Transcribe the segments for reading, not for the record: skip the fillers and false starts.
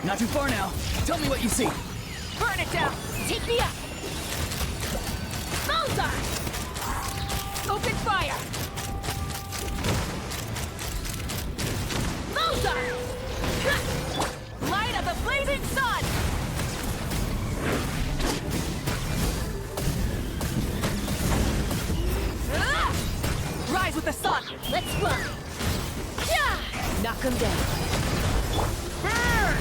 Not too far now. Tell me what you see. Burn it down! Take me up! Bullseye! Open fire! Bullseye! Light of the blazing sun! Rise with the sun! Let's fly! Yeah! Knock him down. Burn!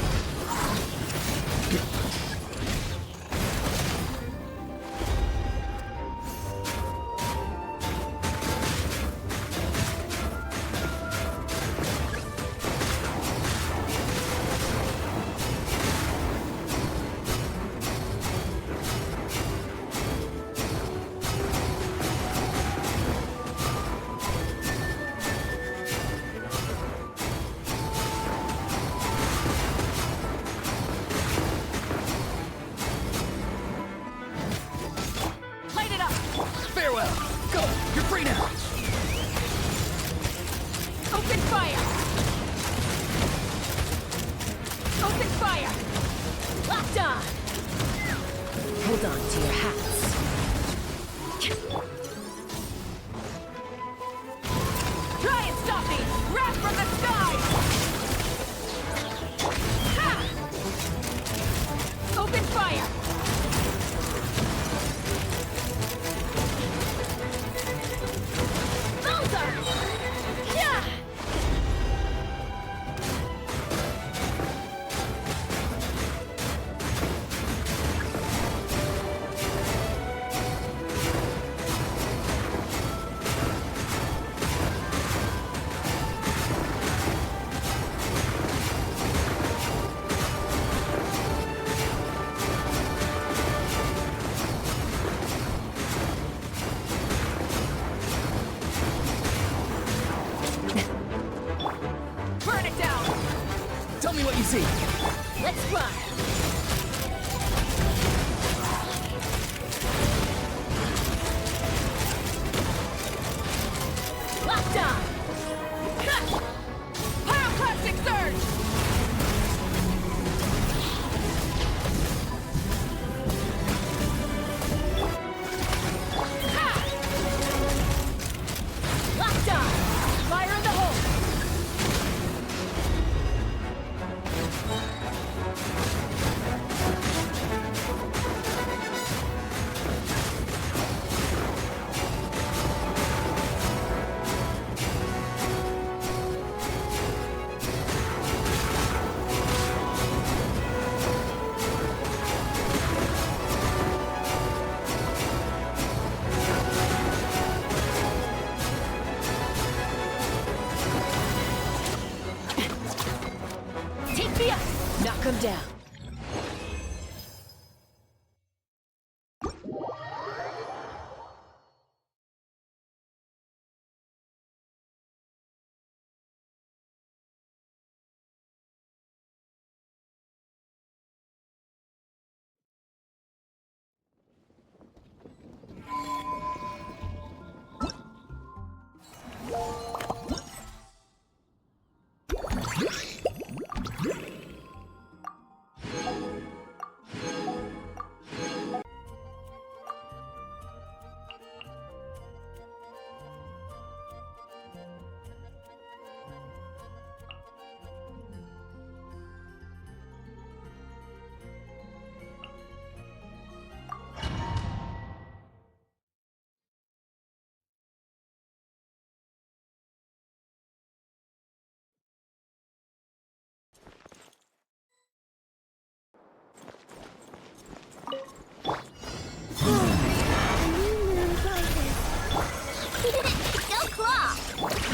Farewell! Go! You're free now! Open fire! Open fire! Locked on! Hold on to your hats. Try and stop me! Wrath from the sky! Ha! Open fire! Tell me what you see. Let's fly! Locked on! Pyroclastic surge! Ha! Locked on! Fire in the hole! Knock him down.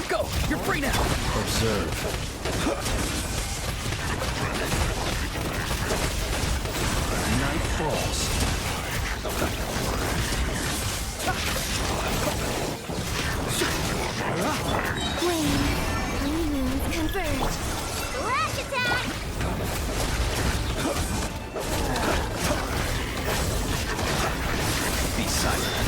Go! You're free now! Observe. Night falls. Flame. Honeymoons converge. Flash attack! Be silent.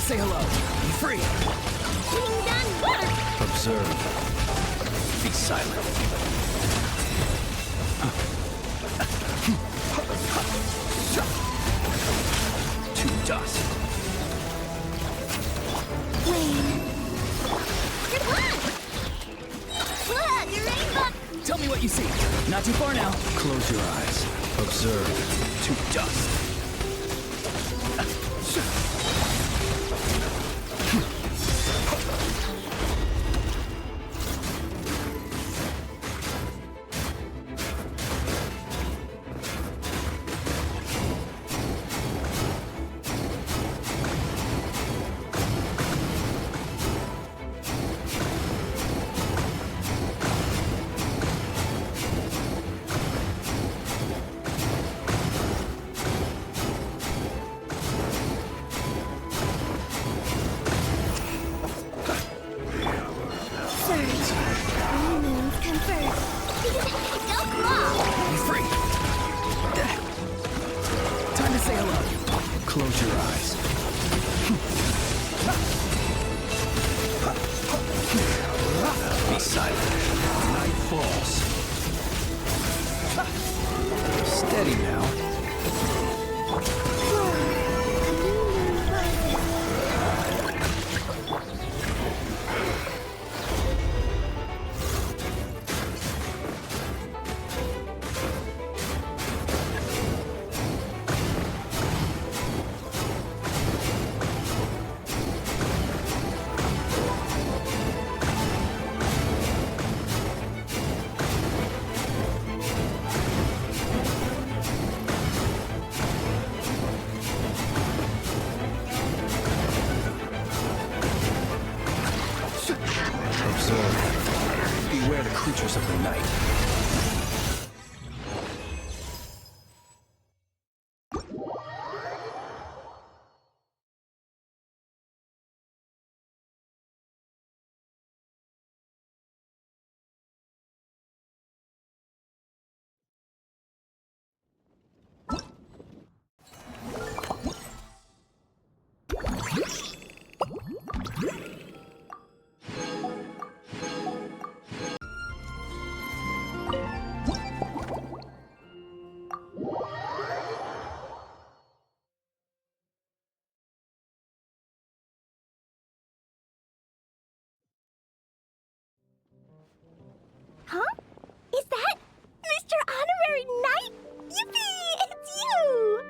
say hello. Be free. Getting done work! Observe. Be silent. To dust. Wayne. Good one! Look, a rainbow! Tell me what you see. Not too far now. Close your eyes. Observe. To dust. Surge. New moons come first. Go claw! Be free. Time to say hello. Close your eyes. Be silent. Night falls. Steady now. Claw. A new moon rises. Observe. Beware the creatures of the night. Huh? Is that Mr. Honorary Knight? Yippee! It's you!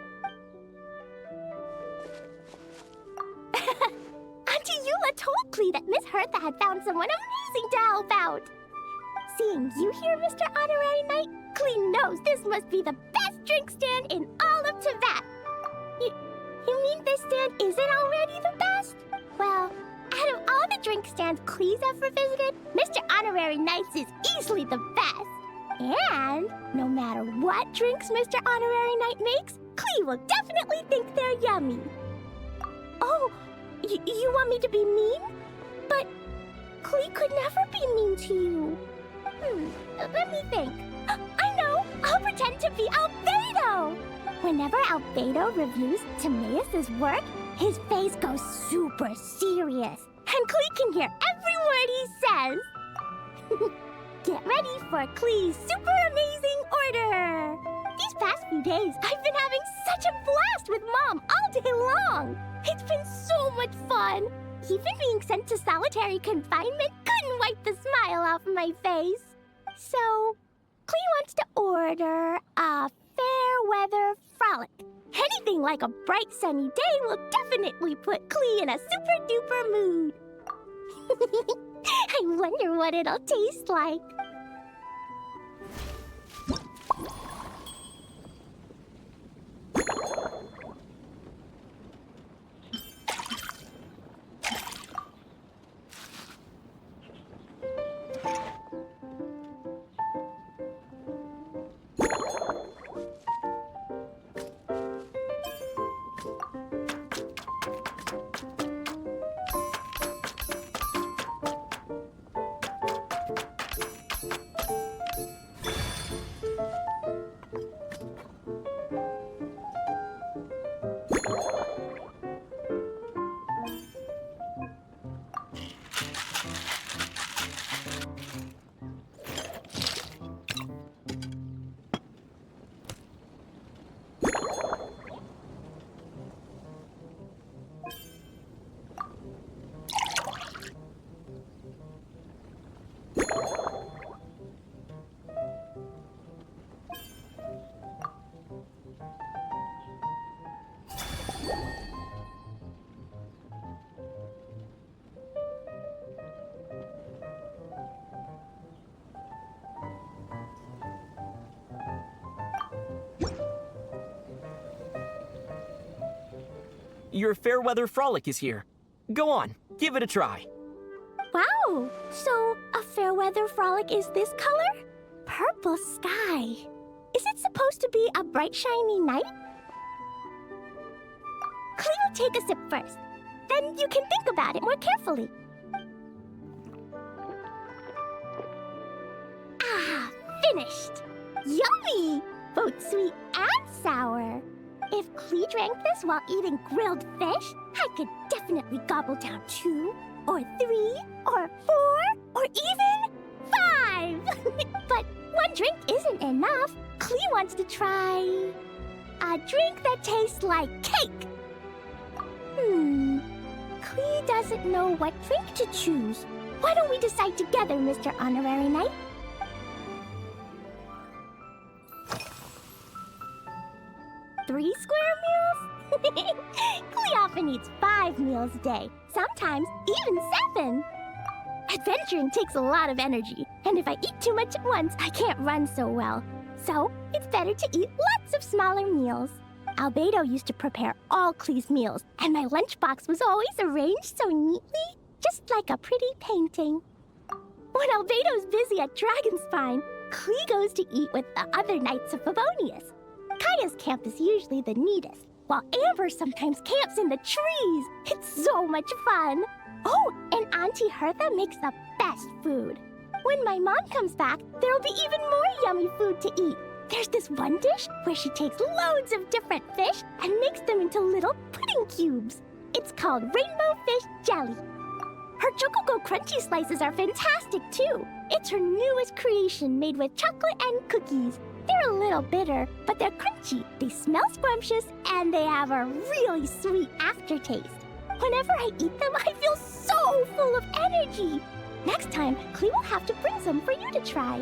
Auntie Eula told Klee that Miss Hertha had found someone amazing to help out. Seeing you here, Mr. Honorary Knight, Klee knows this must be the best drink stand in all of Tibet. You mean this stand isn't already the best? Well, out of all the drink stands Klee's ever visited, Mr. Honorary Knight's is easily the best. And no matter what drinks Mr. Honorary Knight makes, Klee will definitely think they're yummy. Oh, you want me to be mean? But Klee could never be mean to you. Let me think. I know! I'll pretend to be Albedo! Whenever Albedo reviews Timaeus' work, his face goes super serious, and Klee can hear every word he says. Get ready for Klee's super amazing order! These past few days, I've been having such a blast with Mom all day long! It's been so much fun! Even being sent to solitary confinement couldn't wipe the smile off my face. So, Klee wants to order a fair weather frolic. Anything like a bright sunny day will definitely put Klee in a super duper mood. I wonder what it'll taste like. your fair weather frolic is here. Go on, give it a try. Wow! So, a fair weather frolic is this color? Purple sky. Is it supposed to be a bright, shiny night? Cleo will take a sip first. Then you can think about it more carefully. Ah, finished! Yummy! Both sweet and sour. If Clee drank this while eating grilled fish, I could definitely gobble down 2, or 3, or 4, or even 5! But one drink isn't enough. Clee wants to try a drink that tastes like cake. Clee doesn't know what drink to choose. Why don't we decide together, Mr. Honorary Knight? 3 square meals? Clee often eats 5 meals a day, sometimes even 7. Adventuring takes a lot of energy, and if I eat too much at once, I can't run so well. So, it's better to eat lots of smaller meals. Albedo used to prepare all Clee's meals, and my lunchbox was always arranged so neatly, just like a pretty painting. When Albedo's busy at Dragonspine, Clee goes to eat with the other Knights of Favonius. Kaya's camp is usually the neatest, while Amber sometimes camps in the trees. It's so much fun. Oh, and Auntie Hertha makes the best food. When my mom comes back, there'll be even more yummy food to eat. There's this one dish where she takes loads of different fish and makes them into little pudding cubes. It's called rainbow fish jelly. Her Chocogo Crunchy slices are fantastic too. It's her newest creation made with chocolate and cookies. They're a little bitter, but they're crunchy. They smell scrumptious, and they have a really sweet aftertaste. Whenever I eat them, I feel so full of energy. Next time, Clee will have to bring some for you to try.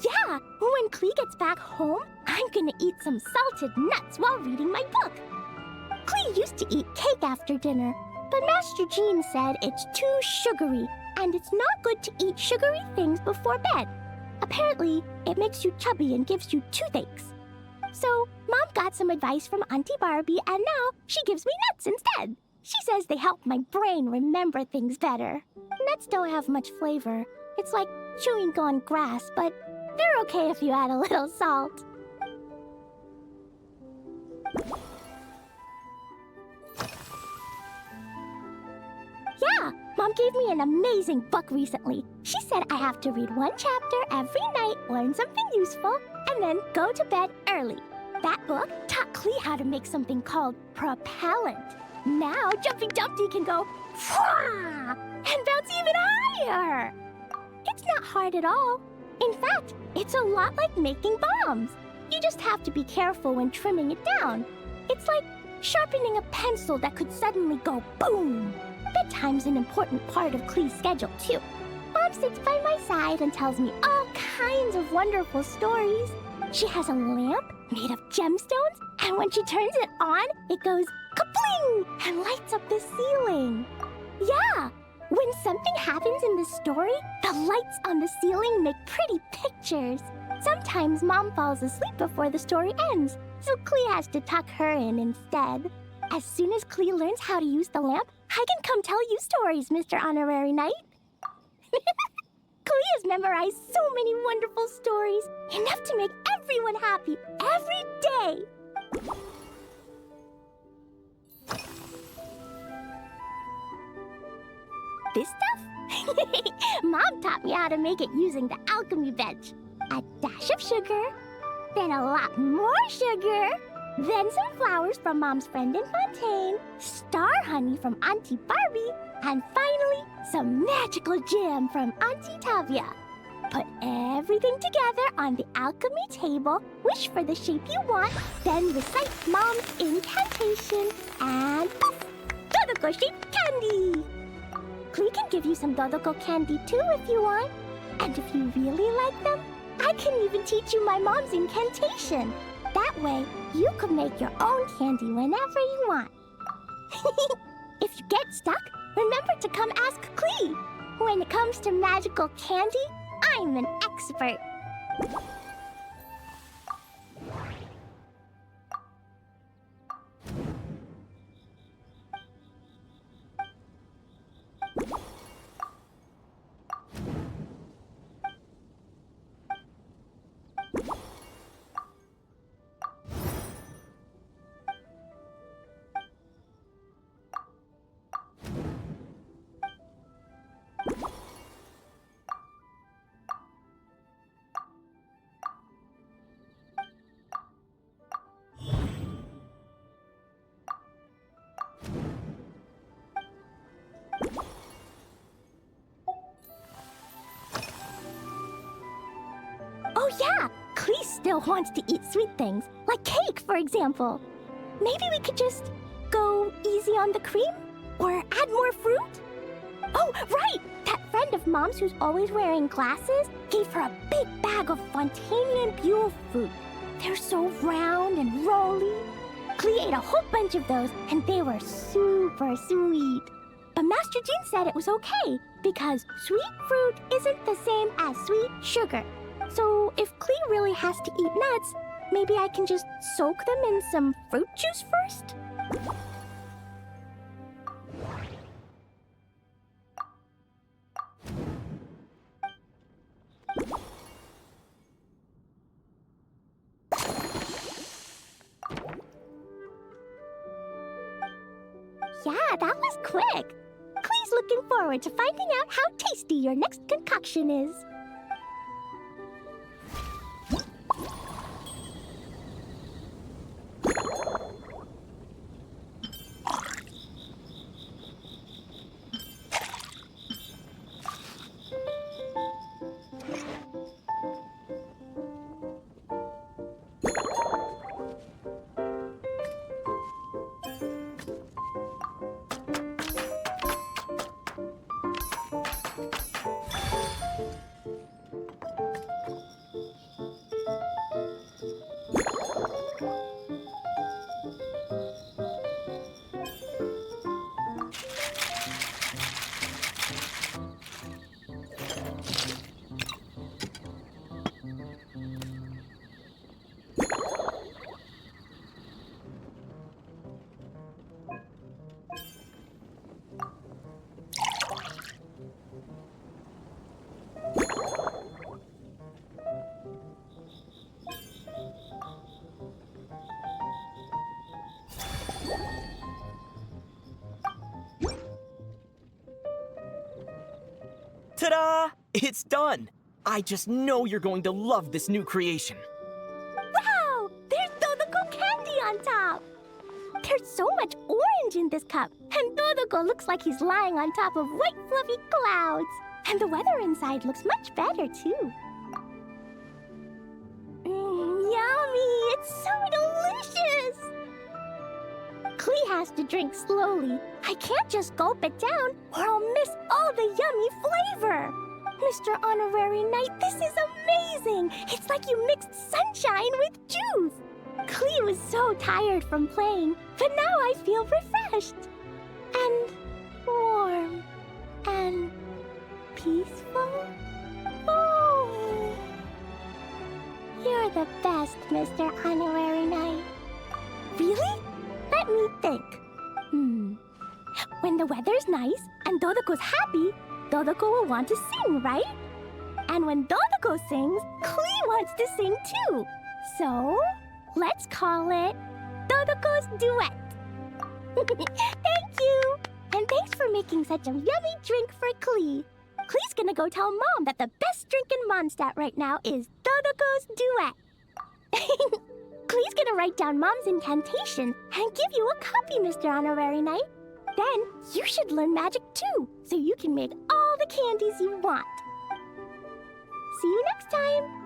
Yeah, when Clee gets back home, I'm gonna eat some salted nuts while reading my book. Clee used to eat cake after dinner, but Master Jean said it's too sugary, and it's not good to eat sugary things before bed. Apparently, it makes you chubby and gives you toothaches. So, Mom got some advice from Auntie Barbie, and now she gives me nuts instead. She says they help my brain remember things better. Nuts don't have much flavor. It's like chewing on grass, but they're okay if you add a little salt. Yeah, Mom gave me an amazing book recently. She said I have to read 1 chapter every night, learn something useful, and then go to bed early. That book taught Clee how to make something called propellant. Now Jumpy Dumpty can go Fwah! And bounce even higher. It's not hard at all. In fact, it's a lot like making bombs. You just have to be careful when trimming it down. It's like sharpening a pencil that could suddenly go boom. Bedtime's an important part of Clee's schedule, too. Mom sits by my side and tells me all kinds of wonderful stories. She has a lamp made of gemstones, and when she turns it on, it goes kapling and lights up the ceiling. Yeah, when something happens in the story, the lights on the ceiling make pretty pictures. Sometimes Mom falls asleep before the story ends, so Clee has to tuck her in instead. As soon as Clee learns how to use the lamp, I can come tell you stories, Mr. Honorary Knight. Clee has memorized so many wonderful stories, enough to make everyone happy every day. This stuff? Mom taught me how to make it using the alchemy bench. A dash of sugar, then a lot more sugar, then some flowers from Mom's friend in Fontaine, star honey from Auntie Barbie, and finally, some magical jam from Auntie Tavia. Put everything together on the alchemy table, wish for the shape you want, then recite Mom's incantation, and poof! Dodoko-shaped candy! Clee can give you some Dodoko candy too if you want. And if you really like them, I can even teach you my mom's incantation. That way, you can make your own candy whenever you want. If you get stuck, remember to come ask Clee. When it comes to magical candy, I'm an expert. still wants to eat sweet things, like cake, for example. Maybe we could just go easy on the cream? Or add more fruit? Oh, right! That friend of Mom's who's always wearing glasses gave her a big bag of Fontanian Buell fruit. They're so round and rolly. Klee ate a whole bunch of those, and they were super sweet. But Master Jean said it was okay, because sweet fruit isn't the same as sweet sugar. So if Klee really has to eat nuts, maybe I can just soak them in some fruit juice first? Yeah, that was quick. Klee's looking forward to finding out how tasty your next concoction is. Ta-da! It's done! I just know you're going to love this new creation. Wow! There's Dodoko candy on top! There's so much orange in this cup, and Dodoko looks like he's lying on top of white fluffy clouds. And the weather inside looks much better, too. Yummy! It's so delicious! Klee has to drink slowly. I can't just gulp it down, or I'll miss all the yummy flavor. Mr. Honorary Knight, this is amazing! It's like you mixed sunshine with juice. Klee was so tired from playing, but now I feel refreshed. And warm. And peaceful. Oh. You're the best, Mr. Honorary Knight. Really? Let me think. When the weather's nice and Dodoko's happy, Dodoko will want to sing, right? And when Dodoko sings, Klee wants to sing too. So, let's call it Dodoko's Duet. Thank you! And thanks for making such a yummy drink for Klee. Klee's gonna go tell Mom that the best drink in Mondstadt right now is Dodoko's Duet. Klee's gonna write down Mom's incantation and give you a copy, Mr. Honorary Knight. Then you should learn magic too, so you can make all the candies you want. See you next time!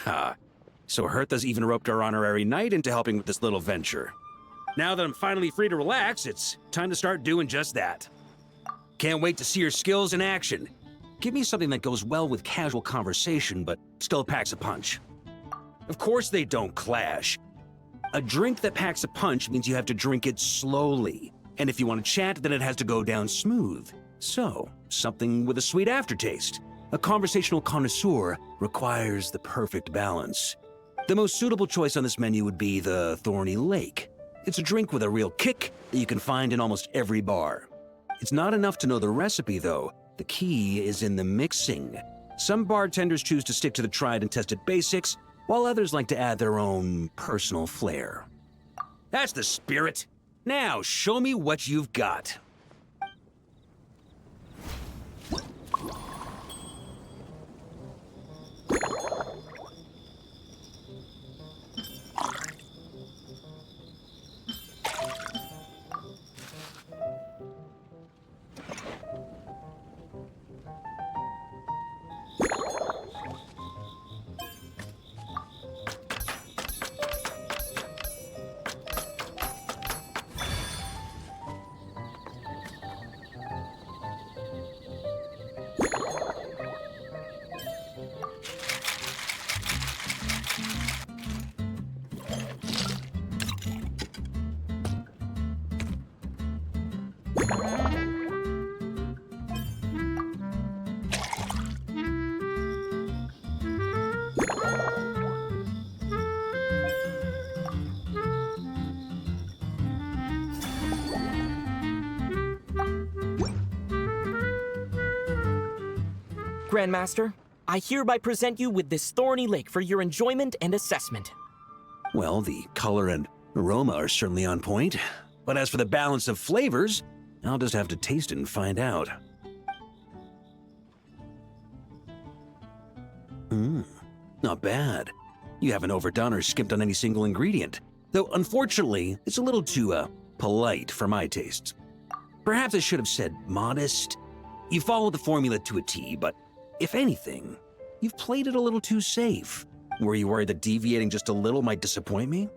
Ha. So Hertha's even roped our honorary knight into helping with this little venture. Now that I'm finally free to relax, it's time to start doing just that. Can't wait to see your skills in action. Give me something that goes well with casual conversation, but still packs a punch. Of course they don't clash. A drink that packs a punch means you have to drink it slowly. And if you want to chat, then it has to go down smooth. So, something with a sweet aftertaste. A conversational connoisseur requires the perfect balance. The most suitable choice on this menu would be the Thorny Lake. It's a drink with a real kick that you can find in almost every bar. It's not enough to know the recipe, though. The key is in the mixing. Some bartenders choose to stick to the tried and tested basics, while others like to add their own personal flair. That's the spirit. Now, show me what you've got. Grandmaster, I hereby present you with this Thorny Lake for your enjoyment and assessment. Well, the color and aroma are certainly on point. But as for the balance of flavors, I'll just have to taste it and find out. Not bad. You haven't overdone or skimped on any single ingredient. Though, unfortunately, it's a little too, polite for my tastes. Perhaps I should have said modest. You followed the formula to a T, but if anything, you've played it a little too safe. Were you worried that deviating just a little might disappoint me?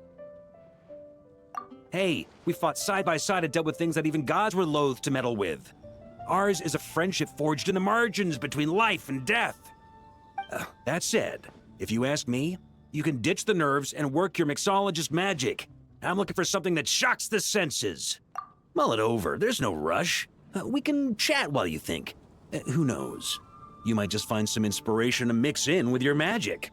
Hey, we fought side by side and dealt with things that even gods were loath to meddle with. Ours is a friendship forged in the margins between life and death. That said, if you ask me, you can ditch the nerves and work your mixologist magic. I'm looking for something that shocks the senses. Mull it over, there's no rush. We can chat while you think. Who knows? You might just find some inspiration to mix in with your magic.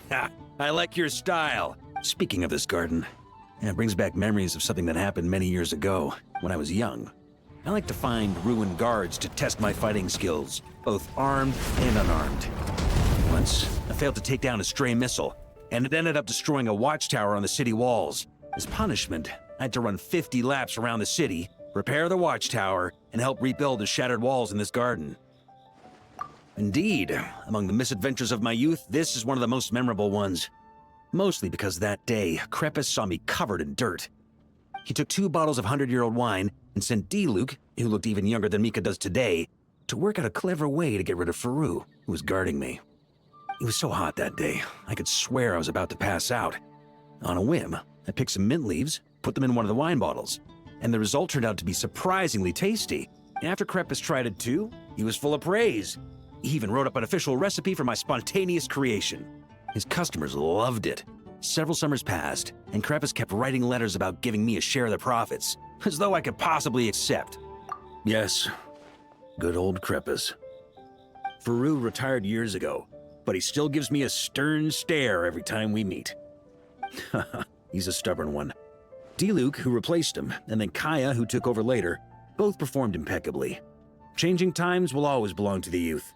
Ha! I like your style. Speaking of this garden, it brings back memories of something that happened many years ago, when I was young. I like to find ruined guards to test my fighting skills, both armed and unarmed. Once, I failed to take down a stray missile, and it ended up destroying a watchtower on the city walls. As punishment, I had to run 50 laps around the city, repair the watchtower, and help rebuild the shattered walls in this garden. Indeed, among the misadventures of my youth, this is one of the most memorable ones. Mostly because that day, Crepus saw me covered in dirt. He took 2 bottles of 100-year-old wine and sent D-Luke, who looked even younger than Mika does today, to work out a clever way to get rid of Faru, who was guarding me. It was so hot that day, I could swear I was about to pass out. On a whim, I picked some mint leaves, put them in one of the wine bottles, and the result turned out to be surprisingly tasty. After Crepus tried it too, he was full of praise. He even wrote up an official recipe for my spontaneous creation. His customers loved it. Several summers passed, and Crepus kept writing letters about giving me a share of the profits, as though I could possibly accept. Yes, good old Crepus. Faru retired years ago, but he still gives me a stern stare every time we meet. He's a stubborn one. D-Luke, who replaced him, and then Kaya, who took over later, both performed impeccably. Changing times will always belong to the youth.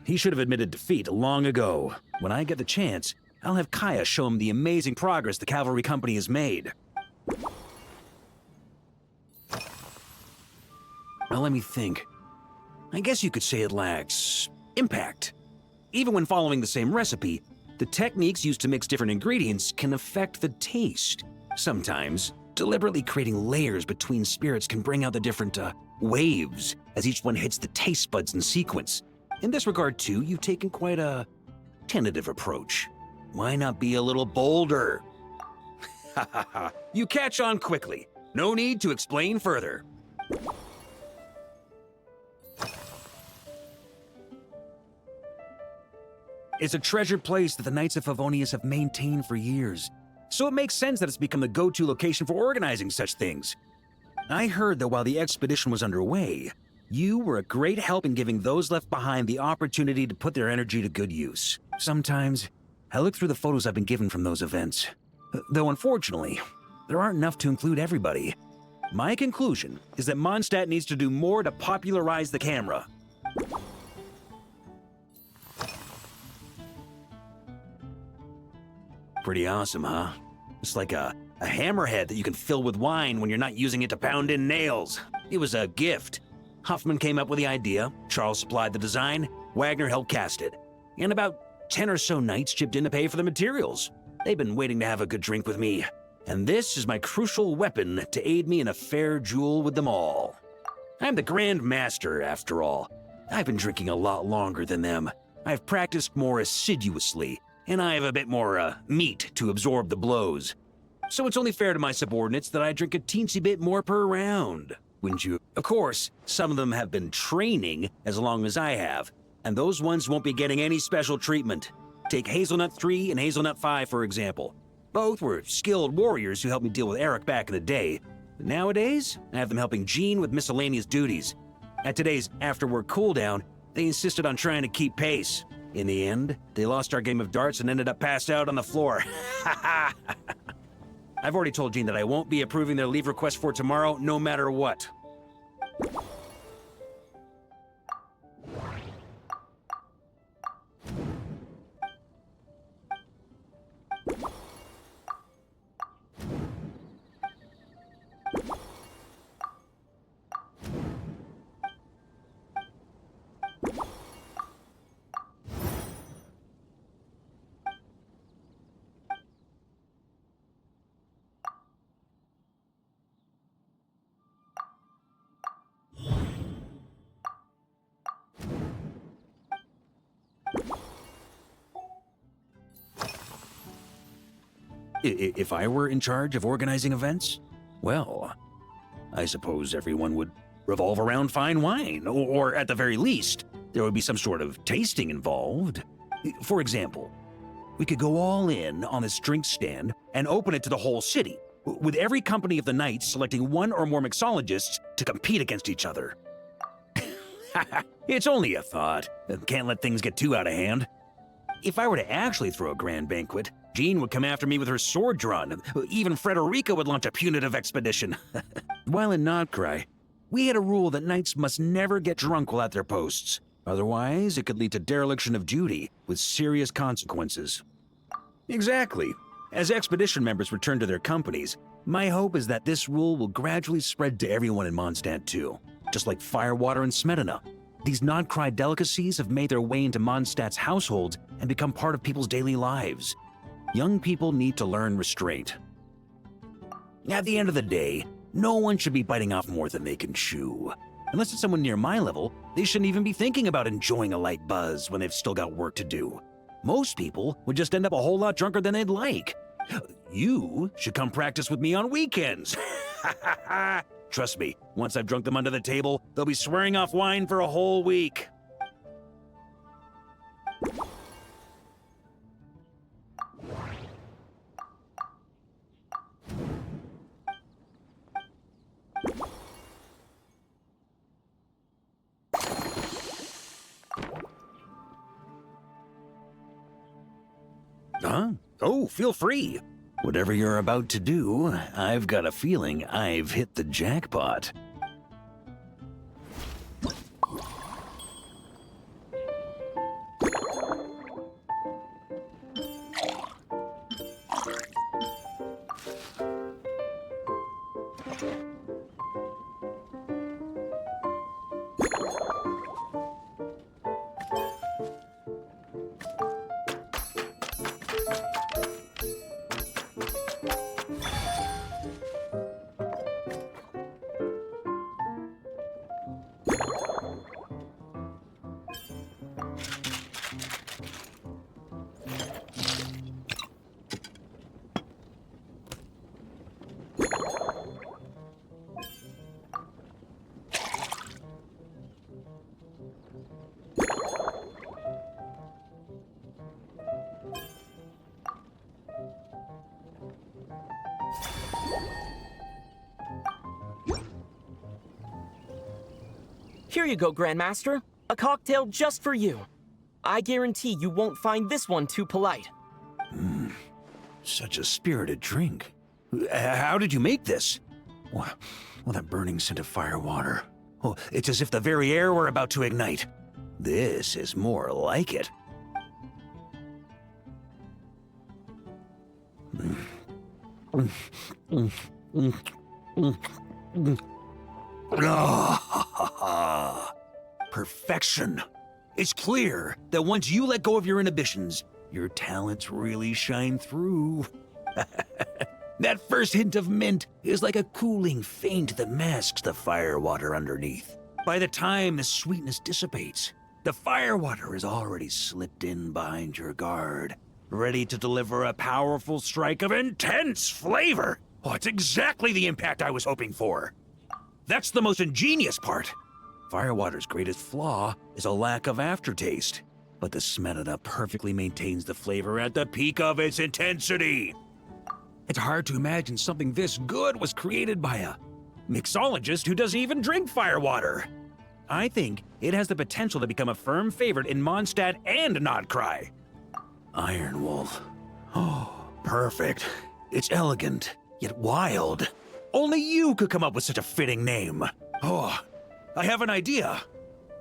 He should have admitted defeat long ago. When I get the chance, I'll have Kaya show him the amazing progress the cavalry company has made. Well, let me think. I guess you could say it lacks impact. Even when following the same recipe, the techniques used to mix different ingredients can affect the taste. Sometimes, deliberately creating layers between spirits can bring out the different, waves as each one hits the taste buds in sequence. In this regard, too, you've taken quite a tentative approach. Why not be a little bolder? Ha ha ha. You catch on quickly. No need to explain further. It's a treasured place that the Knights of Favonius have maintained for years. so it makes sense that it's become the go-to location for organizing such things. I heard that while the expedition was underway, you were a great help in giving those left behind the opportunity to put their energy to good use. Sometimes, I look through the photos I've been given from those events. Though unfortunately, there aren't enough to include everybody. My conclusion is that Mondstadt needs to do more to popularize the camera. Pretty awesome, huh? It's like a hammerhead that you can fill with wine when you're not using it to pound in nails. It was a gift. Huffman came up with the idea, Charles supplied the design, Wagner helped cast it. And about 10 or so knights chipped in to pay for the materials. They've been waiting to have a good drink with me. And this is my crucial weapon to aid me in a fair duel with them all. I'm the Grand Master, after all. I've been drinking a lot longer than them. I've practiced more assiduously, and I have a bit more, meat to absorb the blows. So it's only fair to my subordinates that I drink a teensy bit more per round, wouldn't you? Of course, some of them have been training as long as I have, and those ones won't be getting any special treatment. Take Hazelnut 3 and Hazelnut 5, for example. Both were skilled warriors who helped me deal with Eric back in the day. But nowadays, I have them helping Jean with miscellaneous duties. At today's after-work cooldown, they insisted on trying to keep pace. In the end, they lost our game of darts and ended up passed out on the floor. I've already told Jean that I won't be approving their leave request for tomorrow, no matter what. If I were in charge of organizing events, well, I suppose everyone would revolve around fine wine, or at the very least, there would be some sort of tasting involved. For example, we could go all in on this drink stand and open it to the whole city, with every company of the knights selecting one or more mixologists to compete against each other. It's only a thought. Can't let things get too out of hand. If I were to actually throw a grand banquet, Jean would come after me with her sword drawn. Even Frederica would launch a punitive expedition. While in Nodcry, we had a rule that knights must never get drunk while at their posts. Otherwise, it could lead to dereliction of duty, with serious consequences. Exactly. As expedition members return to their companies, my hope is that this rule will gradually spread to everyone in Mondstadt too. Just like firewater and Smedina. These Nodcry delicacies have made their way into Mondstadt's households and become part of people's daily lives. Young people need to learn restraint. At the end of the day, no one should be biting off more than they can chew. Unless it's someone near my level, they shouldn't even be thinking about enjoying a light buzz when they've still got work to do. Most people would just end up a whole lot drunker than they'd like. You should come practice with me on weekends. Trust me, once I've drunk them under the table, they'll be swearing off wine for a whole week. Huh? Oh, feel free. Whatever you're about to do, I've got a feeling I've hit the jackpot. Here you go, Grandmaster. A cocktail just for you. I guarantee you won't find this one too polite. Such a spirited drink. How did you make this? Well, that burning scent of fire water. Oh, it's as if the very air were about to ignite. This is more like it. Perfection. It's clear that once you let go of your inhibitions, your talents really shine through. That first hint of mint is like a cooling feint that masks the firewater underneath. By the time the sweetness dissipates, the firewater is already slipped in behind your guard, ready to deliver a powerful strike of intense flavor. Oh, it's exactly the impact I was hoping for. That's the most ingenious part. Firewater's greatest flaw is a lack of aftertaste, but the smelana perfectly maintains the flavor at the peak of its intensity. It's hard to imagine something this good was created by a mixologist who doesn't even drink firewater. I think it has the potential to become a firm favorite in Mondstadt and Nodcry. Iron Wolf. Oh, perfect. It's elegant, yet wild. Only you could come up with such a fitting name. Oh, I have an idea.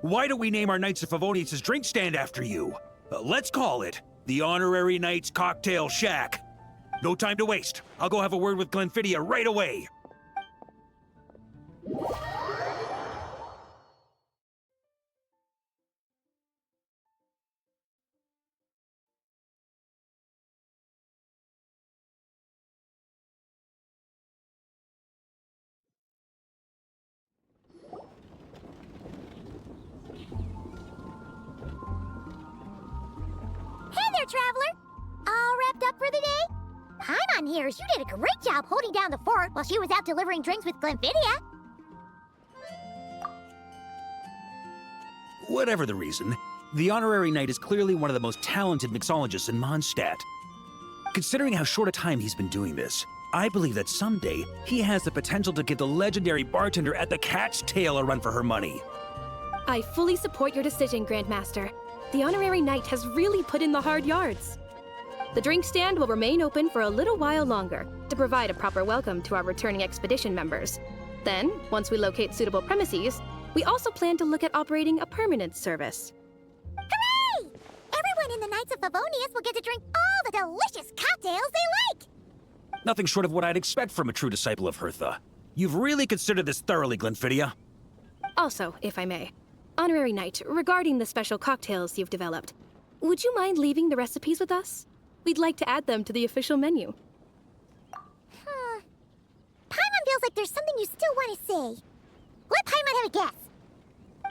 Why don't we name our Knights of Favonius' drink stand after you? Let's call it the Honorary Knights Cocktail Shack. No time to waste. I'll go have a word with Glenfidia right away. Hey there, traveler! All wrapped up for the day? Paimon hears you did a great job holding down the fort while she was out delivering drinks with Glenfidia. Whatever the reason, the Honorary Knight is clearly one of the most talented mixologists in Mondstadt. Considering how short a time he's been doing this, I believe that someday he has the potential to give the legendary bartender at the Cat's Tail a run for her money. I fully support your decision, Grandmaster. The Honorary Knight has really put in the hard yards. The drink stand will remain open for a little while longer to provide a proper welcome to our returning expedition members. Then, once we locate suitable premises, we also plan to look at operating a permanent service. Hooray! Everyone in the Knights of Favonius will get to drink all the delicious cocktails they like! Nothing short of what I'd expect from a true disciple of Hertha. You've really considered this thoroughly, Glenfidia. Also, if I may, Honorary Knight, regarding the special cocktails you've developed, would you mind leaving the recipes with us? We'd like to add them to the official menu. Paimon feels like there's something you still want to say. Let Paimon have a guess.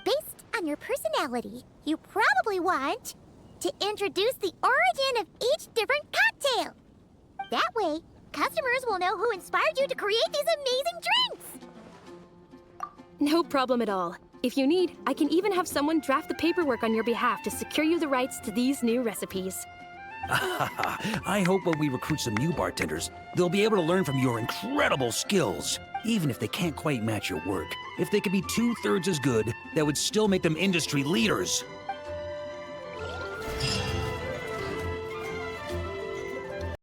Based on your personality, you probably want to introduce the origin of each different cocktail. That way, customers will know who inspired you to create these amazing drinks. No problem at all. If you need, I can even have someone draft the paperwork on your behalf to secure you the rights to these new recipes. I hope when we recruit some new bartenders, they'll be able to learn from your incredible skills. Even if they can't quite match your work, if they could be 2/3 as good, that would still make them industry leaders.